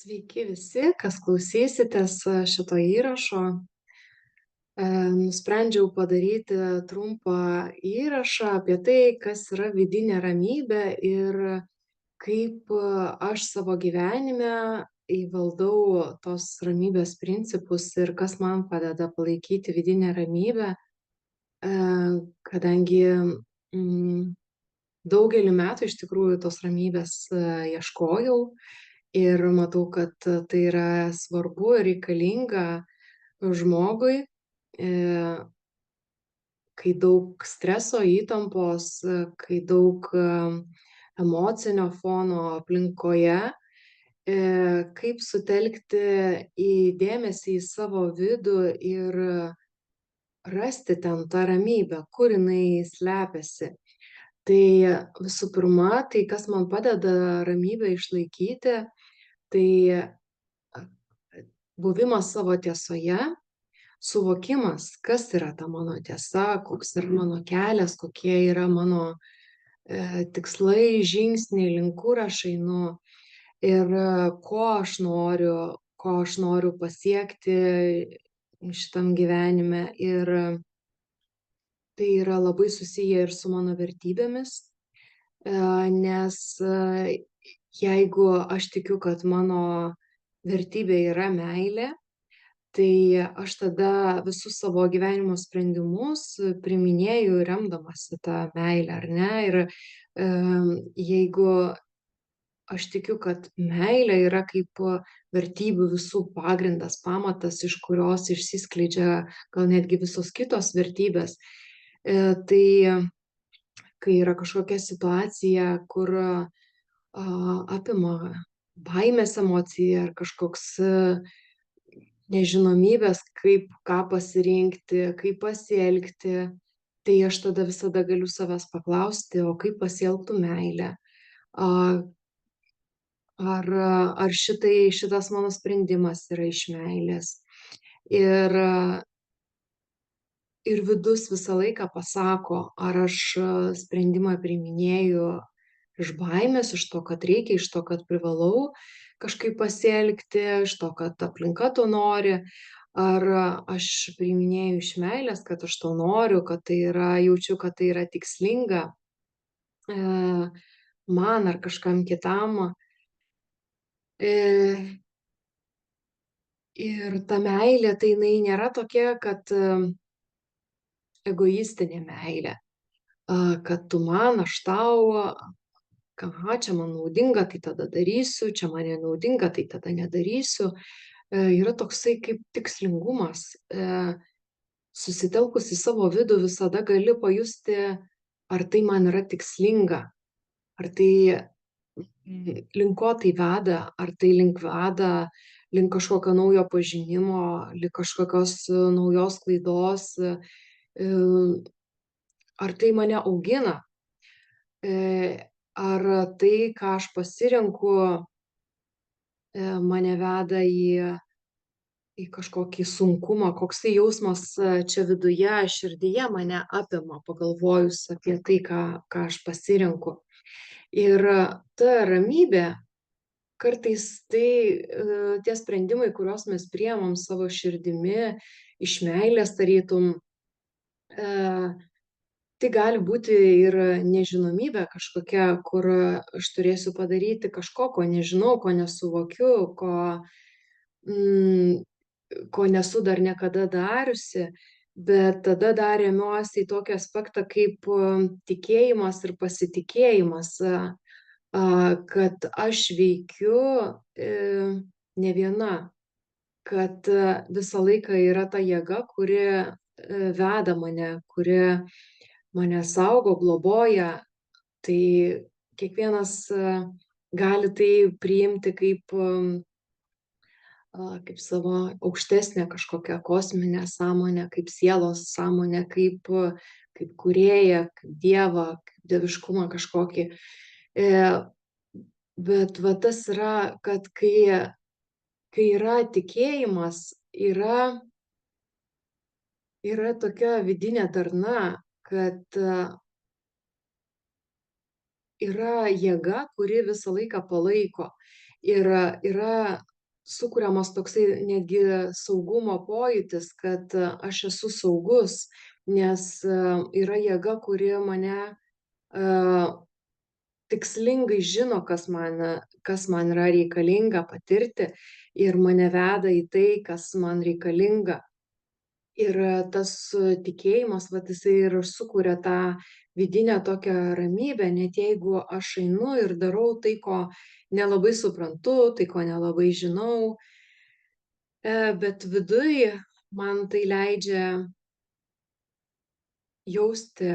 Sveiki visi, kas klausysitės šito įrašo. Nusprendžiau padaryti trumpą įrašą apie tai, kas yra vidinė ramybė ir kaip aš savo gyvenime įvaldau tos ramybės principus ir kas man padeda palaikyti vidinę ramybę, kadangi daugelį metų iš tikrųjų tos ramybės ieškojau ir matau, kad tai yra svarbu ir reikalinga žmogui, e, kai daug streso, įtampos, kai daug emocinio fono aplinkoje, kaip sutelkti dėmesį į savo vidų ir rasti ten tą ramybę, kur jinai slepiasi. Tai visų pirma, tai kas man padeda ramybę išlaikyti, tai buvimas savo tiesoje, suvokimas, kas yra ta mano tiesa, koks yra mano kelias, kokie yra mano tikslai, žingsniai, link kur aš einu ir ko aš noriu pasiekti šitam gyvenime. Ir tai yra labai susiję ir su mano vertybėmis, nes jeigu aš tikiu, kad mano vertybė yra meilė, tai aš tada visus savo gyvenimo sprendimus priiminėju remdamasi tą meilę, ar ne? Ir jeigu aš tikiu, kad meilė yra kaip vertybių visų pagrindas, pamatas, iš kurios išsiskleidžia gal netgi visos kitos vertybės, tai kai yra kažkokia situacija, kur apima baimės emocija ar kažkoks nežinomybės, ką pasirinkti, kaip pasielgti, tai aš tada visada galiu savęs paklausti, o kaip pasielgtų meilė? A, ar šitas mano sprendimas yra iš meilės? Ir ir vidus visą laiką pasako, ar aš sprendimą priiminėju iš baimės, iš to, kad reikia, iš to, kad privalau kažkaip pasielgti, iš to, kad aplinka to nori, ar aš priiminėju iš meilės, kad aš to noriu, kad tai yra, jaučiu, kad tai yra tikslinga e, man ar kažkam kitam. E, ir ta meilė, tai jinai nėra tokia, kad egoistinė meilė, kad tu man, aš tau, aha, čia man naudinga, tai tada darysiu, čia man nenaudinga, tai tada nedarysiu. Yra toksai kaip tikslingumas. Susitelkus į savo vidų visada gali pajusti, ar tai man yra tikslinga, ar tai link ko tai veda, ar tai veda link kažkokio naujo pažinimo, link kažkokios naujos klaidos, ar tai mane augina, ar tai, ką aš pasirenku, mane veda į kažkokį sunkumą, koks tai jausmas čia viduje, širdyje mane apima, pagalvojus apie tai, ką aš pasirenku. Ir ta ramybė, kartais tai tie sprendimai, kuriuos mes priemam savo širdimi, iš meilės tarytum, tai gali būti ir nežinomybė kažkokia, kur aš turėsiu padaryti kažko, ko nežinau, ko nesuvokiu, mm, ko nesu dar niekada dariusi, bet tada dar remiuosi į tokį aspektą kaip tikėjimas ir pasitikėjimas, kad aš veikiu ne viena, kad visą laiką yra ta jėga, kuri veda mane, kuri mane saugo, globoja. Tai kiekvienas gali tai priimti kaip savo aukštesnę kažkokią kosminę sąmonę, kaip sielos sąmonę, kaip kūrėją, kaip dievą, kaip dieviškumą kažkokį. Bet va tas yra, kad kai yra tikėjimas, yra tokia vidinė darna, kad yra jėga, kuri visą laiką palaiko. Ir yra sukuriamas toksai netgi saugumo pojūtis, kad aš esu saugus, nes yra jėga, kuri mane tikslingai žino, kas man yra reikalinga patirti ir mane veda į tai, kas man reikalinga. Ir tas tikėjimas, vat jisai ir sukuria tą vidinę tokią ramybę, net jeigu aš einu ir darau tai, ko nelabai suprantu, tai, ko nelabai žinau, bet viduj man tai leidžia jausti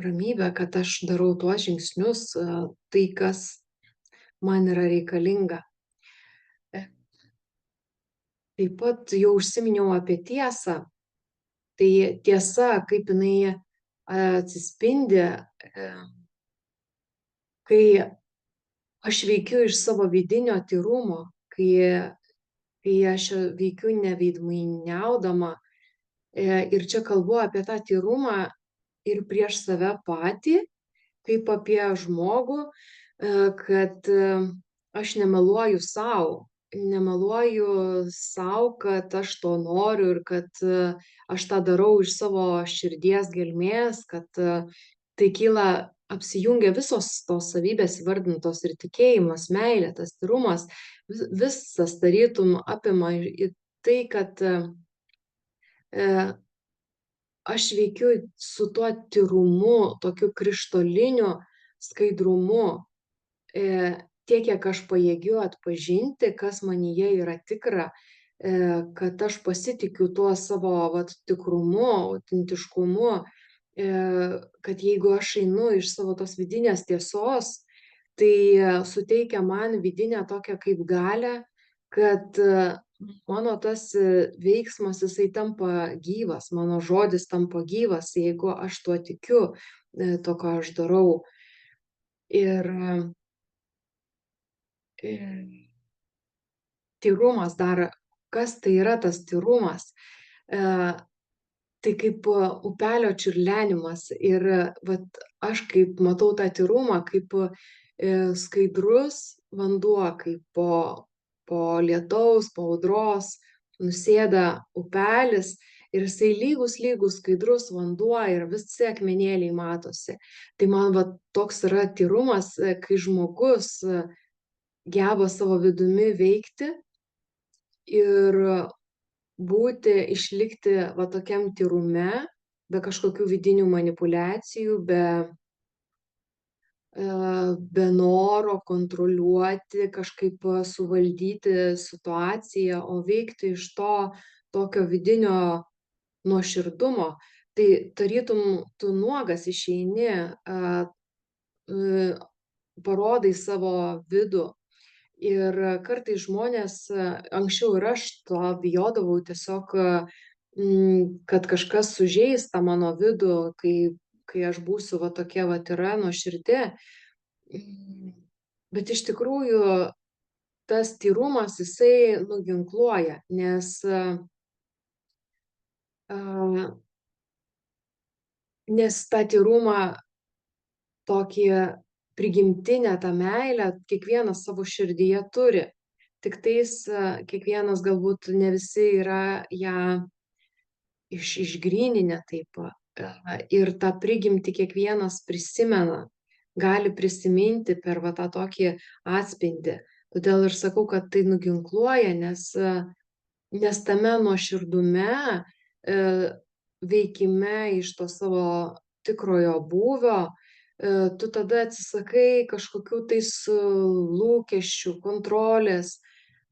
ramybę, kad aš darau tuos žingsnius, tai, kas man yra reikalinga. E, Taip pat jau užsiminiau apie tiesą. Tai tiesa, kaip jinai atsispindi, kai aš veikiu iš savo vidinio tyrumo, kai aš veikiu neveidmainiaudama. Ir čia kalbu apie tą tyrumą ir prieš save patį, kaip apie žmogų, kad aš nemeluoju sau, kad aš to noriu ir kad aš tą darau iš savo širdies gelmės, kad tai kyla apsijungia visos tos savybės įvardintos ir tikėjimas, meilė, tas tyrumas, visas tarytum apima į tai, kad aš veikiu su tuo tyrumu, tokiu krištoliniu skaidrumu, tiek, kiek aš pajėgiu atpažinti, kas manyje yra tikra, kad aš pasitikiu tuo savo vat tikrumu, autentiškumu, kad jeigu aš einu iš savo tos vidinės tiesos, tai suteikia man vidinę tokią kaip galią, kad mano tas veiksmas jisai tampa gyvas, mano žodis tampa gyvas, jeigu aš tuo tikiu, tuo, ką aš darau. Ir tyrumas dar, kas tai yra tas tyrumas? E, Tai kaip upelio čiurlenimas ir vat aš kaip matau tą tyrumą, kaip skaidrus vanduo, kaip po lietaus, po audros nusėda upelis ir jisai lygus skaidrus vanduo ir visi akmenėliai matosi. Tai man vat toks yra tyrumas, kai žmogus geba savo vidumi veikti ir išlikti va tokiam tyrume, be kažkokių vidinių manipuliacijų, be noro kontroliuoti, kažkaip suvaldyti situaciją, o veikti iš to tokio vidinio nuoširdumo. Tai tarytum tu nuogas išeini, parodai savo vidų. Ir kartais žmonės, anksčiau ir aš to bijodavau tiesiog, kad kažkas sužeis tą mano vidų, kai aš būsiu va tokia vat yra nuoširdi. Bet iš tikrųjų tas tyrumas jisai nuginkluoja, nes tą tyrumą tokį prigimtinę tą meilę kiekvienas savo širdyje turi. Tiktais kiekvienas galbūt ne visi yra ją išgryninę taip. Ir tą prigimtį kiekvienas prisimena, gali prisiminti per va tą tokį atspindį. Todėl ir sakau, kad tai nuginkluoja, nes tame nuoširdume, veikime iš to savo tikrojo būvio, tu tada atsisakai kažkokių tais lūkesčių, kontrolės.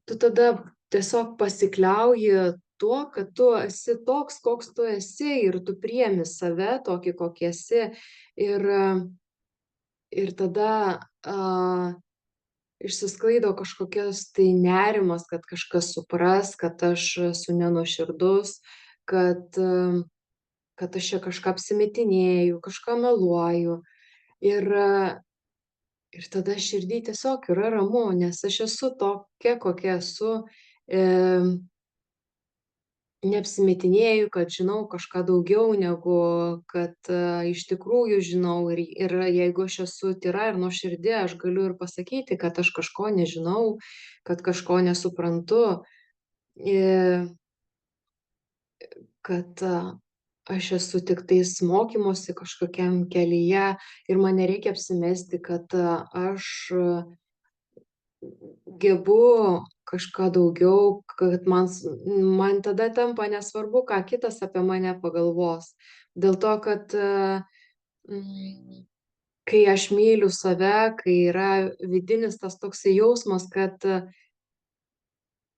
Tu tada tiesiog pasikliauji tuo, kad tu esi toks, koks tu esi ir tu priemi save tokį, kokį esi. Ir, ir tada išsisklaido kažkokias tai nerimas, kad kažkas supras, kad aš esu nenuoširdus, kad aš čia kažką apsimetinėju, kažką meluoju. Ir, ir tada širdį tiesiog yra ramu, nes aš esu tokia, kokia esu. neapsimetinėju, kad žinau kažką daugiau negu kad iš tikrųjų žinau. Ir jeigu aš esu tyra ir nuoširdi, aš galiu ir pasakyti, kad aš kažko nežinau, kad kažko nesuprantu, i kad aš esu tiktais mokymosi kažkokiam kelyje ir man nereikia apsimesti, kad aš gebu kažką daugiau, kad man tada tampa nesvarbu, ką kitas apie mane pagalvos. Dėl to, kad mm, kai aš myliu save, kai yra vidinis tas toksai jausmas, kad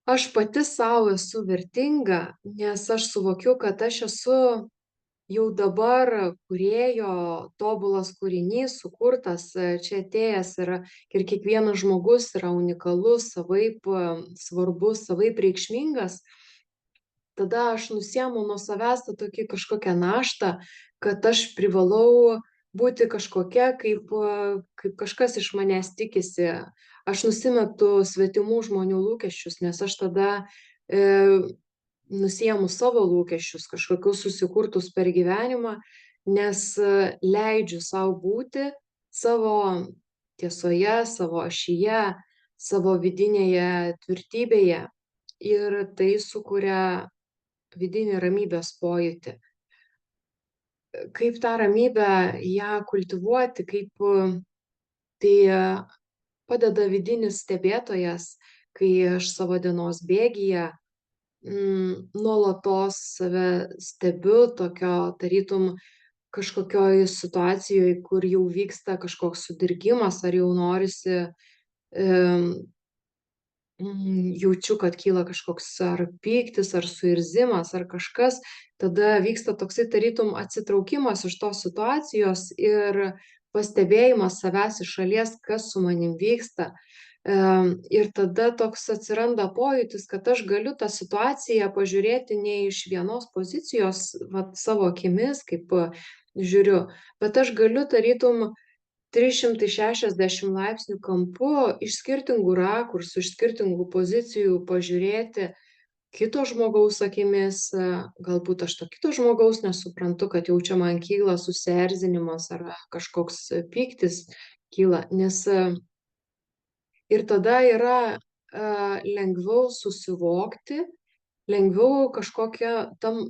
aš pati sau esu vertinga, nes aš suvokiu, kad aš esu jau dabar kūrėjo tobulas kūrinys, sukurtas, čia atėjęs yra ir kiekvienas žmogus yra unikalus, savaip svarbus, savaip reikšmingas, tada aš nusiemu nuo savęs tą tokį kažkokią naštą, kad aš privalau būti kažkokia, kaip kažkas iš manęs tikisi. Aš nusimetu svetimų žmonių lūkesčius, nes aš tada nusiemu savo lūkesčius, kažkokius susikurtus per gyvenimą, nes leidžiu sau būti savo tiesoje, savo ašyje, savo vidinėje tvirtybėje. Ir tai sukuria vidinį ramybės pojūtį. Kaip tą ramybę ją kultivuoti, kaip tai padeda vidinis stebėtojas, kai aš savo dienos bėgyje nuolatos save stebiu, tokio tarytum kažkokioj situacijoj, kur jau vyksta kažkoks sudirgimas, ar jau norisi jaučiu, kad kyla kažkoks ar pyktis, ar suirzimas, ar kažkas, tada vyksta toksai tarytum atsitraukimas iš tos situacijos ir pastebėjimas savęs iš šalies, kas su manim vyksta. Ir tada toks atsiranda pojūtis, kad aš galiu tą situaciją pažiūrėti ne iš vienos pozicijos, vat savo akimis, kaip žiūriu, bet aš galiu tarytum 360 laipsnių kampu iš skirtingų rakursų, iš skirtingų pozicijų pažiūrėti kito žmogaus akimis. Galbūt aš to kito žmogaus nesuprantu, kad jau čia man kyla susierzinimas ar kažkoks pyktis kyla, nes ir tada yra lengviau susivokti, lengviau kažkokia tam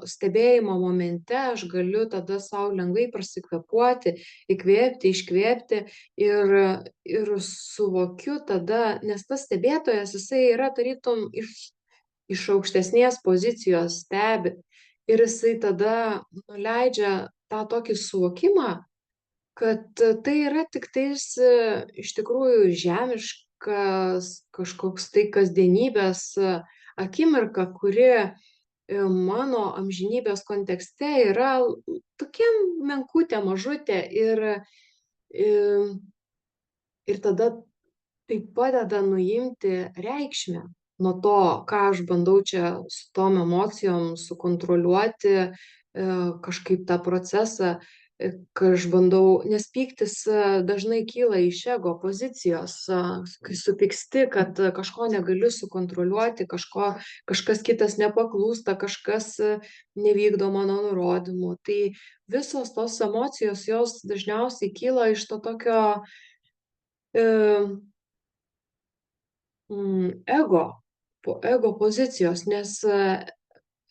stebėjimo momente aš galiu tada sau lengvai prasikvėpuoti, įkvėpti, iškvėpti ir suvokiu tada, nes tas stebėtojas, jisai yra tarytum iš aukštesnės pozicijos stebi ir jisai tada nuleidžia tą tokį suvokimą, kad tai yra tiktais iš tikrųjų žemiškas kažkoks tai kasdienybės akimirka, kuri mano amžinybės kontekste yra tokia menkutė, mažutė ir tada tai padeda nuimti reikšmę nuo to, ką aš bandau čia su tom emocijom sukontroliuoti, kažkaip tą procesą, kai aš bandau, nes pyktis dažnai kyla iš ego pozicijos, kai supyksti, kad kažko negaliu sukontroliuoti, kažkas kitas nepaklūsta, kažkas nevykdo mano nurodymų. Tai visos tos emocijos, jos dažniausiai kyla iš to tokio ego pozicijos, nes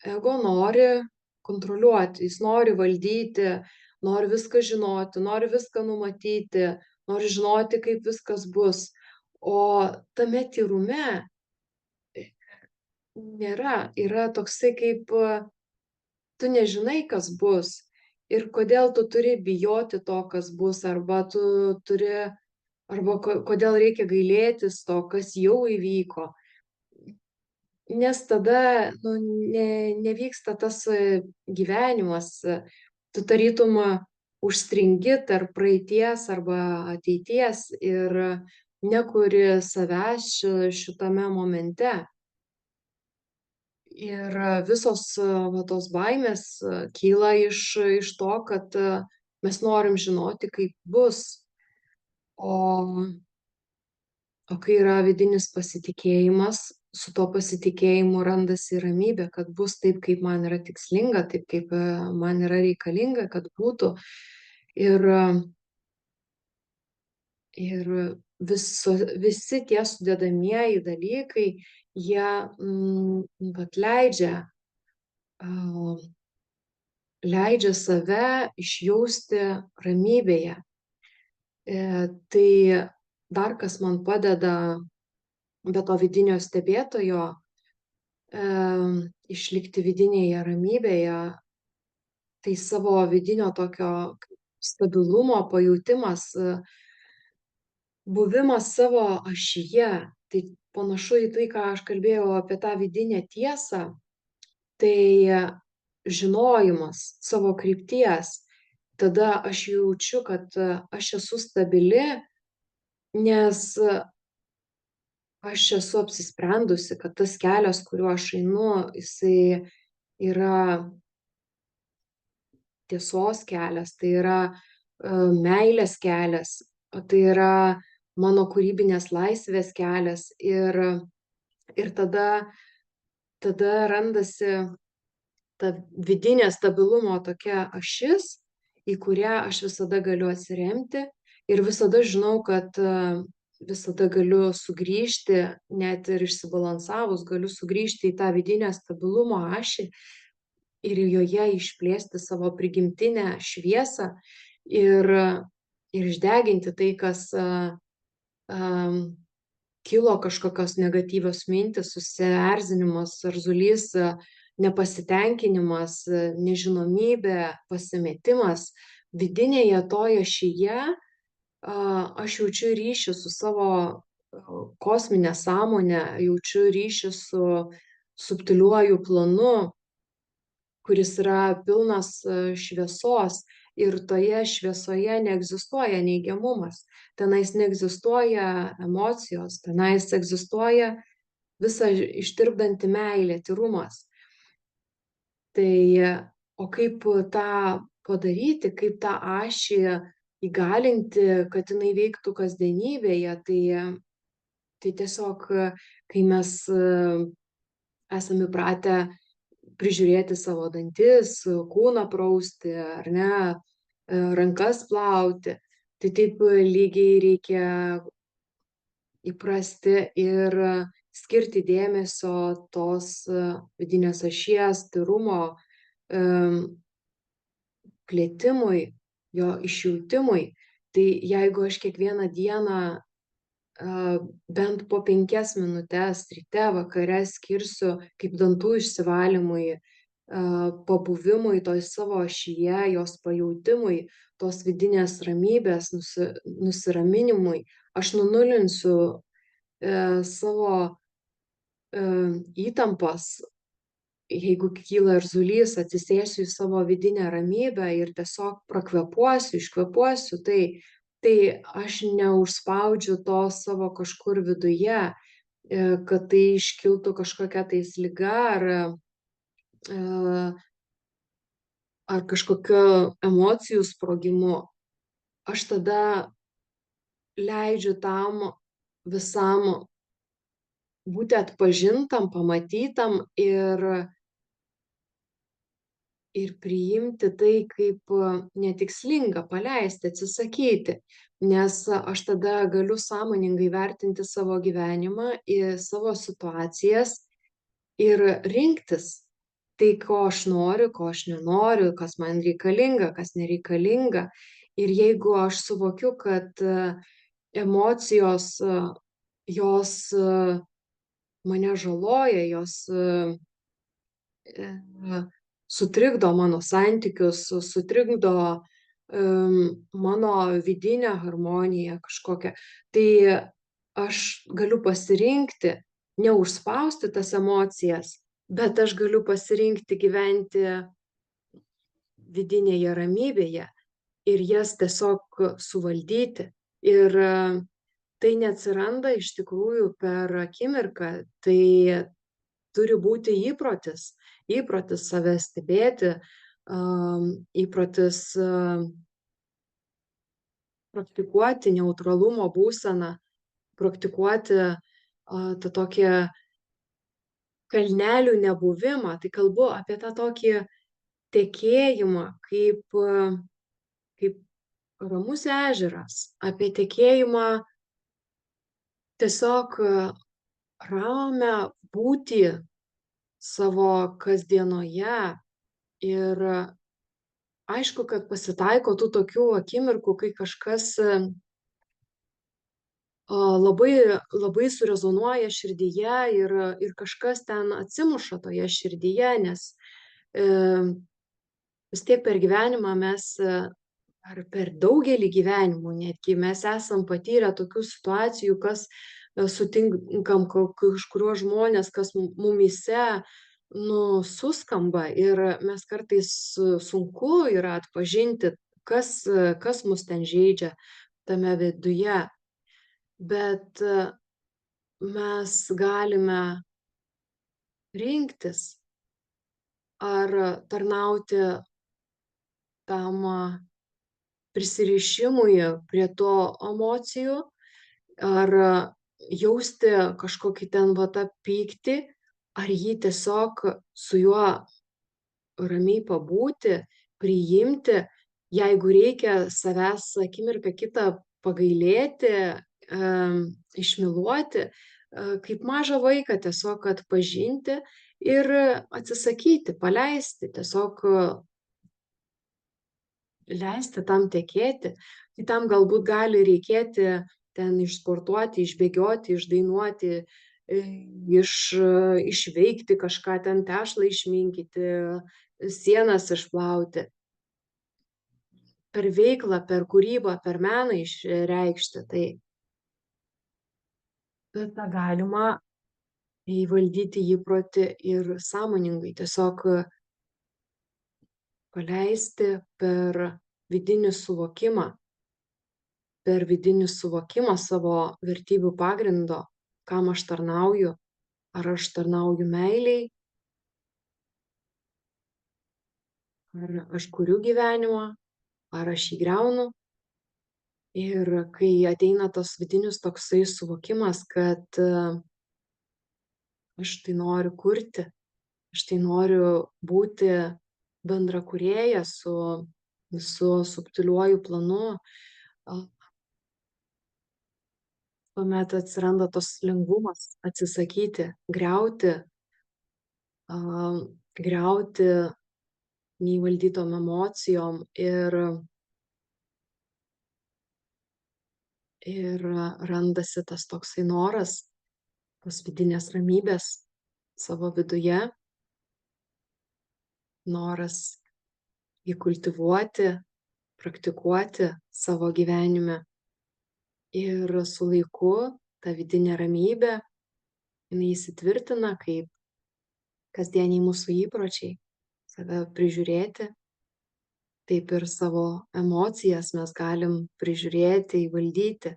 ego nori kontroliuoti, jis nori valdyti, nori viską žinoti, nori viską numatyti, nori žinoti, kaip viskas bus. O tame tyrume yra toksai kaip tu nežinai, kas bus ir kodėl tu turi bijoti to, kas bus, arba kodėl reikia gailėtis to, kas jau įvyko. Nes tada nevyksta tas gyvenimas, tu tarytum užstringi tarp praeities arba ateities ir nekuri savęs šitame momente. Ir visos va tos baimės kyla iš to, kad mes norim žinoti, kaip bus. O kai yra vidinis pasitikėjimas su tuo pasitikėjimu randasi ramybė, kad bus taip, kaip man yra tikslinga, taip, kaip man yra reikalinga, kad būtų. Ir, ir visi tie sudedamieji dalykai, jie vat leidžia save išjausti ramybėje. Tai dar kas man padeda be to vidinio stebėtojo išlikti vidinėje ramybėje, tai savo vidinio tokio stabilumo pajautimas, buvimas savo ašyje. Tai panašu į tai, ką aš kalbėjau apie tą vidinę tiesą, tai žinojimas savo krypties. Tada aš jaučiu, kad aš esu stabili, nes aš esu apsisprendusi, kad tas kelias, kuriuo aš einu, jisai yra tiesos kelias, tai yra meilės kelias, o tai yra mano kūrybinės laisvės kelias. Ir tada randasi ta vidinė stabilumo tokia ašis, į kurią aš visada galiu atsiremti ir visada žinau, kad visada galiu sugrįžti, net ir išsibalansavus, galiu sugrįžti į tą vidinę stabilumo ašį ir joje išplėsti savo prigimtinę šviesą ir išdeginti tai, kas kilo kažkokios negatyvios mintys, susierzinimas, erzulys, nepasitenkinimas, nežinomybė, pasimetimas. Vidinėje toje ašyje aš jaučiu ryšį su savo kosminė sąmonė, jaučiu ryšį su subtiliuoju planu, kuris yra pilnas šviesos ir toje šviesoje neegzistuoja neigiamumas, tenais neegzistuoja emocijos, tenais egzistuoja visa ištirpdanti meilė, tyrumas. Tai o kaip tą padaryti, kaip tą ašį įgalinti, kad jinai veiktų kasdienybėje, tai tiesiog, kai mes esame įpratę prižiūrėti savo dantis, kūną prausti, ar ne, rankas plauti, tai taip lygiai reikia įprasti ir skirti dėmesio tos vidinės ašies, tyrumo plėtimui, jo išjautimui. Tai jeigu aš kiekvieną dieną bent po 5 minutes ryte, vakare skirsiu kaip dantų išsivalymui, pabuvimui toj savo ašyje, jos pajautimui, tos vidinės ramybės, nusiraminimui, aš nunulinsiu savo įtampas. Jeigu kyla erzulys, atsisėsiu į savo vidinę ramybę ir tiesiog prakvėpuosiu, iškvėpuosiu, tai aš neužspaudžiu to savo kažkur viduje, kad tai iškiltų kažkokia tais liga ar kažkokiu emocijų sprogimu. Aš tada leidžiu tam visam būti atpažintam, pamatytam ir priimti tai kaip netikslinga, paleisti, atsisakyti. Nes aš tada galiu sąmoningai vertinti savo gyvenimą, savo situacijas ir rinktis tai, ko aš noriu, ko aš nenoriu, kas man reikalinga, kas nereikalinga. Ir jeigu aš suvokiu, kad emocijos, jos mane žaloja, jos sutrikdo mano santykius, sutrikdo mano vidinę harmoniją kažkokią, tai aš galiu pasirinkti neužspausti tas emocijas, bet aš galiu pasirinkti gyventi vidinėje ramybėje ir jas tiesiog suvaldyti. Ir tai neatsiranda iš tikrųjų per akimirką, tai turi būti įprotis save stebėti, įprotis praktikuoti neutralumo būseną, praktikuoti tą tokią kalnelių nebuvimą, tai kalbu apie tą tokį tekėjimą kaip ramus ežeras, apie tekėjimą tiesiog ramią būtį savo kasdienoje. Ir aišku, kad pasitaiko tų tokių akimirkų, kai kažkas labai labai surezonuoja širdyje ir kažkas ten atsimuša toje širdyje, nes e, vis tiek per gyvenimą mes ar per daugelį gyvenimų netgi mes esam patyrę tokių situacijų, kas sutinkam kažkuriuos žmones, kas mumyse suskamba ir mes kartais sunku yra atpažinti, kas mus ten žeidžia tame viduje. Bet mes galime rinktis, ar tarnauti tam prisirišimui prie to emocijų, ar jausti kažkokį ten va tą pyktį, ar jį tiesiog su juo ramiai pabūti, priimti, jeigu reikia savęs akimirką kitą pagailėti, išmyluoti, kaip mažą vaiką tiesiog atpažinti ir atsisakyti, paleisti, tiesiog leisti tam tekėti. Tai tam galbūt gali reikėti ten išsportuoti, išbėgioti, išdainuoti, išveikti kažką, ten tešlą išminkyti, sienas išplauti. Per veiklą, per kūrybą, per meną išreikšti tai. Bet tą galima įvaldyti įprotį ir sąmoningai tiesiog paleisti per vidinį suvokimą savo vertybių pagrindo, kam aš tarnauju, ar aš tarnauju meilei, ar aš kuriu gyvenimą, ar aš jį griaunu. Ir kai ateina tas vidinis toksai suvokimas, kad aš tai noriu kurti, aš tai noriu būti bendrakūrėja su visu subtiliuoju planu, tuomet atsiranda tas lengvumas atsisakyti, griauti neįvaldytom emocijom ir randasi tas toksai noras, tos vidinės ramybės savo viduje, noras jį kultivuoti, praktikuoti savo gyvenime. Ir su laiku ta vidinė ramybė, jinai įsitvirtina kaip kasdieniai mūsų įpročiai, save prižiūrėti. Taip ir savo emocijas mes galim prižiūrėti, įvaldyti.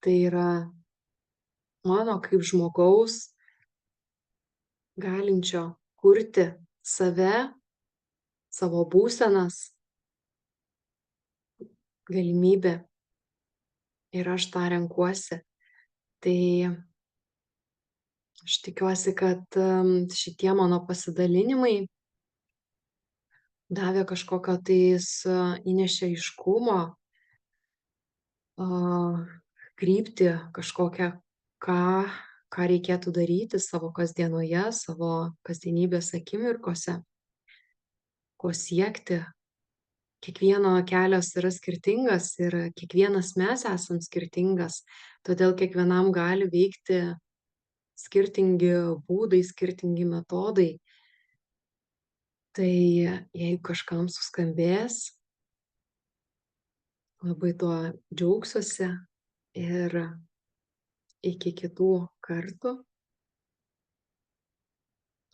Tai yra mano kaip žmogaus galinčio kurti save, savo būsenas, galimybė. Ir aš tą renkuosi. Tai aš tikiuosi, kad šitie mano pasidalinimai davė kažkokio tais, įnešė aiškumo, kryptį kažkokią, ką reikėtų daryti savo kasdienoje, savo kasdienybės akimirkose, ko siekti. Kiekvieno kelias yra skirtingas ir kiekvienas mes esam skirtingas, todėl kiekvienam gali veikti skirtingi būdai, skirtingi metodai. Tai jeigu kažkam suskambės, labai tuo džiaugsiuosi ir iki kitų kartų.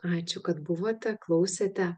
Ačiū, kad buvote, klausėte.